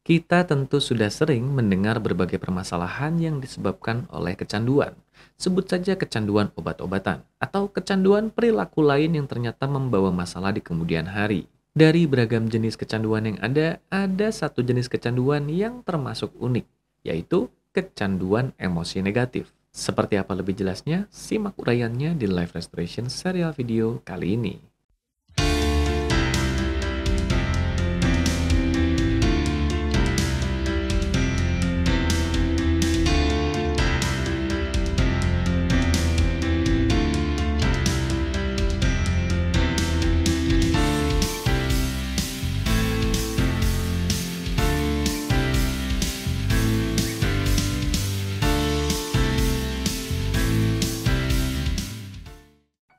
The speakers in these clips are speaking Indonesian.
Kita tentu sudah sering mendengar berbagai permasalahan yang disebabkan oleh kecanduan. Sebut saja kecanduan obat-obatan atau kecanduan perilaku lain yang ternyata membawa masalah di kemudian hari. Dari beragam jenis kecanduan yang ada satu jenis kecanduan yang termasuk unik, yaitu kecanduan emosi negatif. Seperti apa lebih jelasnya? Simak uraiannya di Life Restoration serial video kali ini.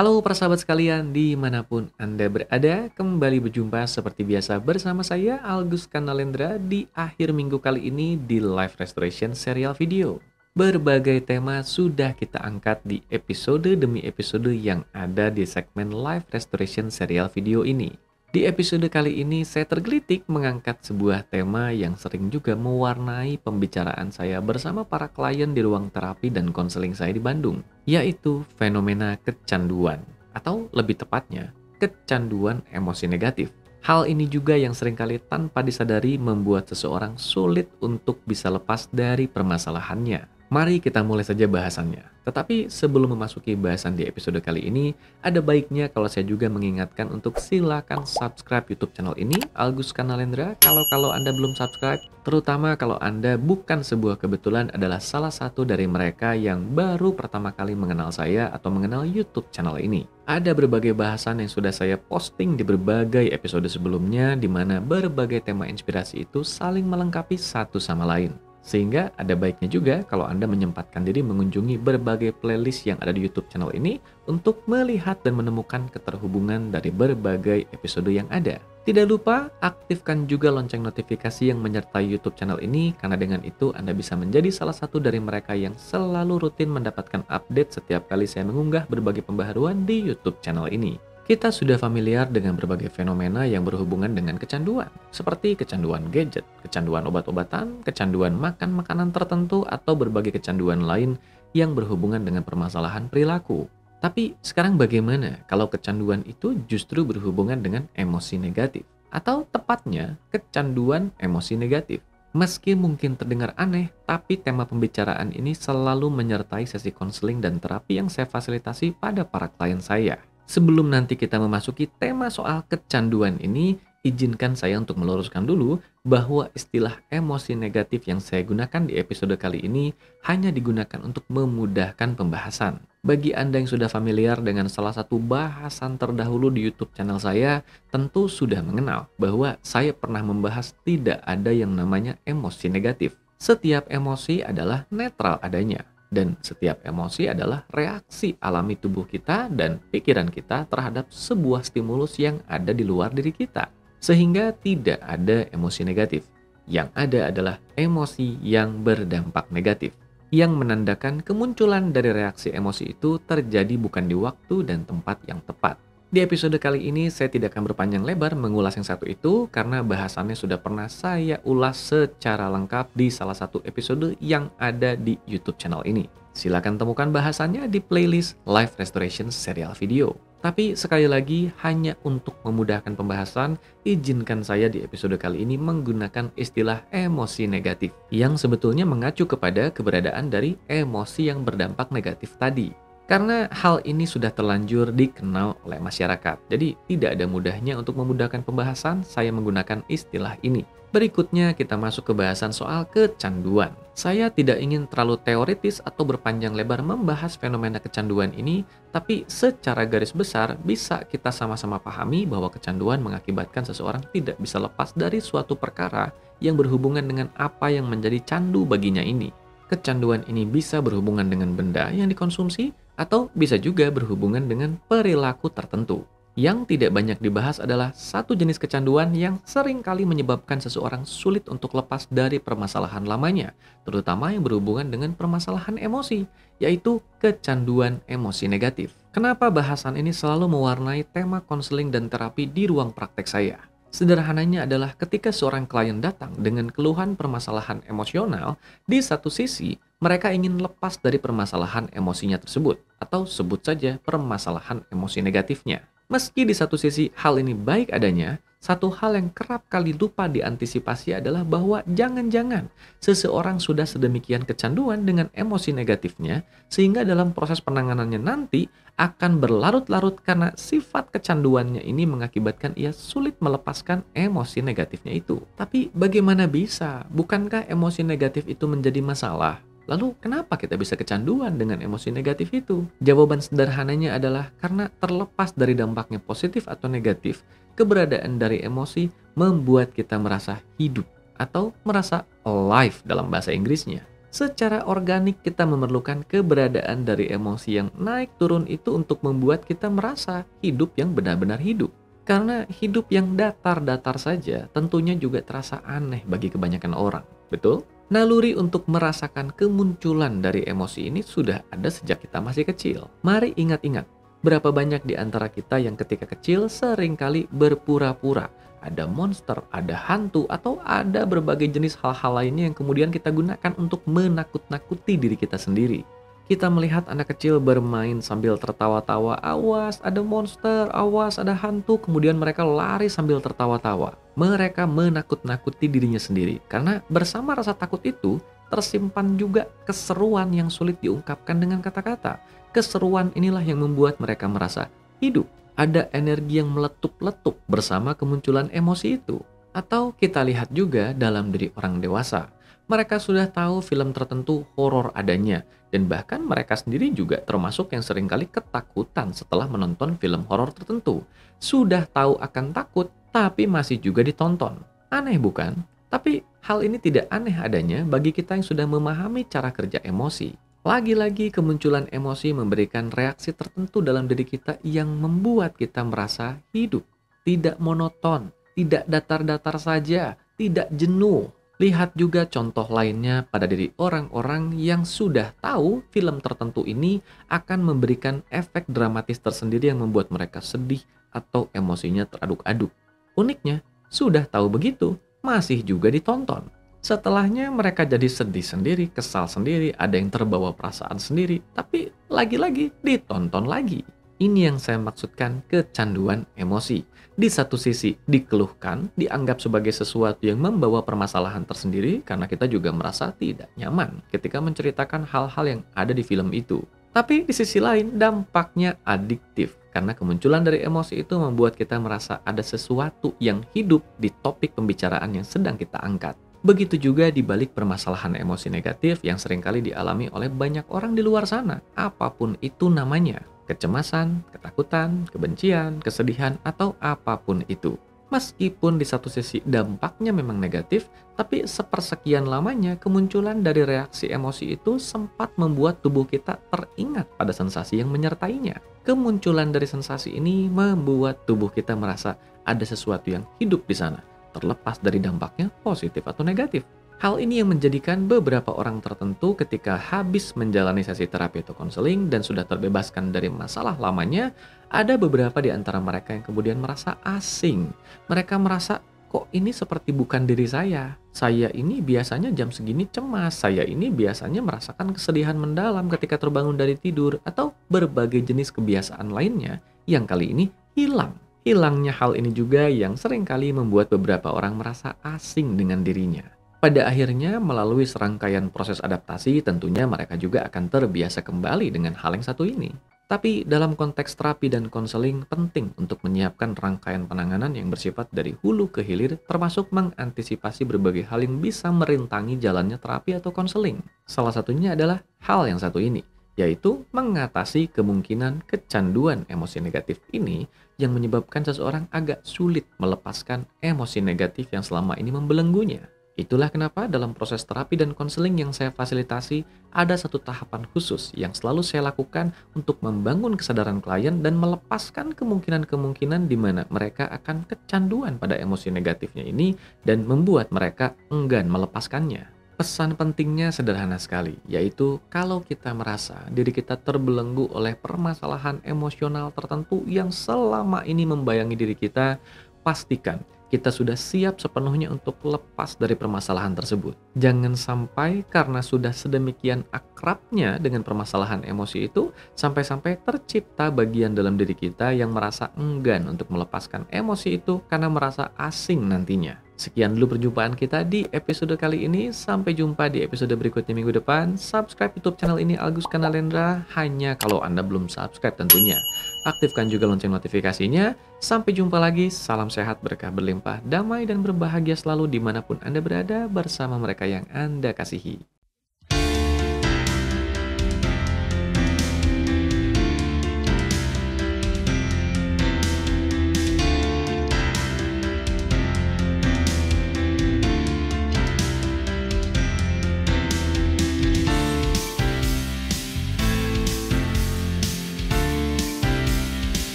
Halo persahabat sekalian, dimanapun Anda berada, kembali berjumpa seperti biasa bersama saya, Algus Kanalendra, di akhir minggu kali ini di Life Restoration serial video. Berbagai tema sudah kita angkat di episode demi episode yang ada di segmen Life Restoration serial video ini. Di episode kali ini saya tergelitik mengangkat sebuah tema yang sering juga mewarnai pembicaraan saya bersama para klien di ruang terapi dan konseling saya di Bandung, yaitu fenomena kecanduan, atau lebih tepatnya, kecanduan emosi negatif. Hal ini juga yang seringkali tanpa disadari membuat seseorang sulit untuk bisa lepas dari permasalahannya. Mari kita mulai saja bahasannya. Tetapi sebelum memasuki bahasan di episode kali ini, ada baiknya kalau saya juga mengingatkan untuk silakan subscribe YouTube channel ini, Algus Kanalendra, kalau Anda belum subscribe, terutama kalau Anda bukan sebuah kebetulan adalah salah satu dari mereka yang baru pertama kali mengenal saya atau mengenal YouTube channel ini. Ada berbagai bahasan yang sudah saya posting di berbagai episode sebelumnya, di mana berbagai tema inspirasi itu saling melengkapi satu sama lain. Sehingga ada baiknya juga kalau Anda menyempatkan diri mengunjungi berbagai playlist yang ada di YouTube channel ini untuk melihat dan menemukan keterhubungan dari berbagai episode yang ada. Tidak lupa aktifkan juga lonceng notifikasi yang menyertai YouTube channel ini, karena dengan itu Anda bisa menjadi salah satu dari mereka yang selalu rutin mendapatkan update setiap kali saya mengunggah berbagai pembaharuan di YouTube channel ini. Kita sudah familiar dengan berbagai fenomena yang berhubungan dengan kecanduan, seperti kecanduan gadget, kecanduan obat-obatan, kecanduan makan makanan tertentu, atau berbagai kecanduan lain yang berhubungan dengan permasalahan perilaku. Tapi sekarang bagaimana kalau kecanduan itu justru berhubungan dengan emosi negatif? Atau tepatnya, kecanduan emosi negatif. Meski mungkin terdengar aneh, tapi tema pembicaraan ini selalu menyertai sesi konseling dan terapi yang saya fasilitasi pada para klien saya. Sebelum nanti kita memasuki tema soal kecanduan ini, izinkan saya untuk meluruskan dulu bahwa istilah emosi negatif yang saya gunakan di episode kali ini hanya digunakan untuk memudahkan pembahasan. Bagi Anda yang sudah familiar dengan salah satu bahasan terdahulu di YouTube channel saya, tentu sudah mengenal bahwa saya pernah membahas tidak ada yang namanya emosi negatif. Setiap emosi adalah netral adanya. Dan setiap emosi adalah reaksi alami tubuh kita dan pikiran kita terhadap sebuah stimulus yang ada di luar diri kita. Sehingga tidak ada emosi negatif. Yang ada adalah emosi yang berdampak negatif, yang menandakan kemunculan dari reaksi emosi itu terjadi bukan di waktu dan tempat yang tepat. Di episode kali ini saya tidak akan berpanjang lebar mengulas yang satu itu karena bahasannya sudah pernah saya ulas secara lengkap di salah satu episode yang ada di YouTube channel ini. Silakan temukan bahasannya di playlist Life Restoration serial video. Tapi sekali lagi hanya untuk memudahkan pembahasan, izinkan saya di episode kali ini menggunakan istilah emosi negatif yang sebetulnya mengacu kepada keberadaan dari emosi yang berdampak negatif tadi. Karena hal ini sudah terlanjur dikenal oleh masyarakat, jadi tidak ada mudahnya untuk memudahkan pembahasan, saya menggunakan istilah ini. Berikutnya kita masuk ke bahasan soal kecanduan. Saya tidak ingin terlalu teoritis atau berpanjang lebar membahas fenomena kecanduan ini, tapi secara garis besar bisa kita sama-sama pahami bahwa kecanduan mengakibatkan seseorang tidak bisa lepas dari suatu perkara yang berhubungan dengan apa yang menjadi candu baginya ini. Kecanduan ini bisa berhubungan dengan benda yang dikonsumsi, atau bisa juga berhubungan dengan perilaku tertentu. Yang tidak banyak dibahas adalah satu jenis kecanduan yang sering kali menyebabkan seseorang sulit untuk lepas dari permasalahan lamanya, terutama yang berhubungan dengan permasalahan emosi, yaitu kecanduan emosi negatif. Kenapa bahasan ini selalu mewarnai tema konseling dan terapi di ruang praktek saya? Sederhananya adalah ketika seorang klien datang dengan keluhan permasalahan emosional, di satu sisi mereka ingin lepas dari permasalahan emosinya tersebut, atau sebut saja permasalahan emosi negatifnya. Meski di satu sisi hal ini baik adanya, satu hal yang kerap kali lupa diantisipasi adalah bahwa jangan-jangan seseorang sudah sedemikian kecanduan dengan emosi negatifnya, sehingga dalam proses penanganannya nanti akan berlarut-larut karena sifat kecanduannya ini mengakibatkan ia sulit melepaskan emosi negatifnya itu. Tapi bagaimana bisa? Bukankah emosi negatif itu menjadi masalah? Lalu kenapa kita bisa kecanduan dengan emosi negatif itu? Jawaban sederhananya adalah karena terlepas dari dampaknya positif atau negatif, keberadaan dari emosi membuat kita merasa hidup atau merasa alive dalam bahasa Inggrisnya. Secara organik kita memerlukan keberadaan dari emosi yang naik turun itu untuk membuat kita merasa hidup yang benar-benar hidup. Karena hidup yang datar-datar saja tentunya juga terasa aneh bagi kebanyakan orang, betul? Naluri untuk merasakan kemunculan dari emosi ini sudah ada sejak kita masih kecil. Mari ingat-ingat, berapa banyak di antara kita yang ketika kecil seringkali berpura-pura ada monster, ada hantu, atau ada berbagai jenis hal-hal lainnya yang kemudian kita gunakan untuk menakut-nakuti diri kita sendiri. Kita melihat anak kecil bermain sambil tertawa-tawa, awas ada monster, awas ada hantu, kemudian mereka lari sambil tertawa-tawa. Mereka menakut-nakuti dirinya sendiri, karena bersama rasa takut itu tersimpan juga keseruan yang sulit diungkapkan dengan kata-kata. Keseruan inilah yang membuat mereka merasa hidup. Ada energi yang meletup-letup bersama kemunculan emosi itu. Atau kita lihat juga dalam diri orang dewasa. Mereka sudah tahu film tertentu horor adanya, dan bahkan mereka sendiri juga termasuk yang seringkali ketakutan setelah menonton film horor tertentu. Sudah tahu akan takut, tapi masih juga ditonton. Aneh bukan? Tapi hal ini tidak aneh adanya bagi kita yang sudah memahami cara kerja emosi. Lagi-lagi kemunculan emosi memberikan reaksi tertentu dalam diri kita yang membuat kita merasa hidup. Tidak monoton, tidak datar-datar saja, tidak jenuh. Lihat juga contoh lainnya pada diri orang-orang yang sudah tahu film tertentu ini akan memberikan efek dramatis tersendiri yang membuat mereka sedih atau emosinya teraduk-aduk. Uniknya, sudah tahu begitu, masih juga ditonton. Setelahnya mereka jadi sedih sendiri, kesal sendiri, ada yang terbawa perasaan sendiri, tapi lagi-lagi ditonton lagi. Ini yang saya maksudkan kecanduan emosi. Di satu sisi dikeluhkan, dianggap sebagai sesuatu yang membawa permasalahan tersendiri karena kita juga merasa tidak nyaman ketika menceritakan hal-hal yang ada di film itu. Tapi di sisi lain dampaknya adiktif karena kemunculan dari emosi itu membuat kita merasa ada sesuatu yang hidup di topik pembicaraan yang sedang kita angkat. Begitu juga di balik permasalahan emosi negatif yang seringkali dialami oleh banyak orang di luar sana, apapun itu namanya, kecemasan, ketakutan, kebencian, kesedihan, atau apapun itu. Meskipun di satu sisi dampaknya memang negatif, tapi sepersekian lamanya kemunculan dari reaksi emosi itu sempat membuat tubuh kita teringat pada sensasi yang menyertainya. Kemunculan dari sensasi ini membuat tubuh kita merasa ada sesuatu yang hidup di sana, terlepas dari dampaknya positif atau negatif. Hal ini yang menjadikan beberapa orang tertentu ketika habis menjalani sesi terapi atau konseling dan sudah terbebaskan dari masalah lamanya, ada beberapa di antara mereka yang kemudian merasa asing. Mereka merasa, kok ini seperti bukan diri saya. Saya ini biasanya jam segini cemas, saya ini biasanya merasakan kesedihan mendalam ketika terbangun dari tidur, atau berbagai jenis kebiasaan lainnya yang kali ini hilang. Hilangnya hal ini juga yang seringkali membuat beberapa orang merasa asing dengan dirinya. Pada akhirnya, melalui serangkaian proses adaptasi, tentunya mereka juga akan terbiasa kembali dengan hal yang satu ini. Tapi dalam konteks terapi dan konseling, penting untuk menyiapkan rangkaian penanganan yang bersifat dari hulu ke hilir, termasuk mengantisipasi berbagai hal yang bisa merintangi jalannya terapi atau konseling. Salah satunya adalah hal yang satu ini, yaitu mengatasi kemungkinan kecanduan emosi negatif ini yang menyebabkan seseorang agak sulit melepaskan emosi negatif yang selama ini membelenggunya. Itulah kenapa dalam proses terapi dan konseling yang saya fasilitasi, ada satu tahapan khusus yang selalu saya lakukan untuk membangun kesadaran klien dan melepaskan kemungkinan-kemungkinan di mana mereka akan kecanduan pada emosi negatifnya ini dan membuat mereka enggan melepaskannya. Pesan pentingnya sederhana sekali, yaitu kalau kita merasa diri kita terbelenggu oleh permasalahan emosional tertentu yang selama ini membayangi diri kita, pastikan kita sudah siap sepenuhnya untuk lepas dari permasalahan tersebut. Jangan sampai karena sudah sedemikian akrabnya dengan permasalahan emosi itu, sampai-sampai tercipta bagian dalam diri kita yang merasa enggan untuk melepaskan emosi itu karena merasa asing nantinya. Sekian dulu perjumpaan kita di episode kali ini. Sampai jumpa di episode berikutnya minggu depan. Subscribe YouTube channel ini Agus Kanalendra hanya kalau Anda belum subscribe tentunya. Aktifkan juga lonceng notifikasinya. Sampai jumpa lagi. Salam sehat, berkah berlimpah, damai dan berbahagia selalu dimanapun Anda berada bersama mereka yang Anda kasihi.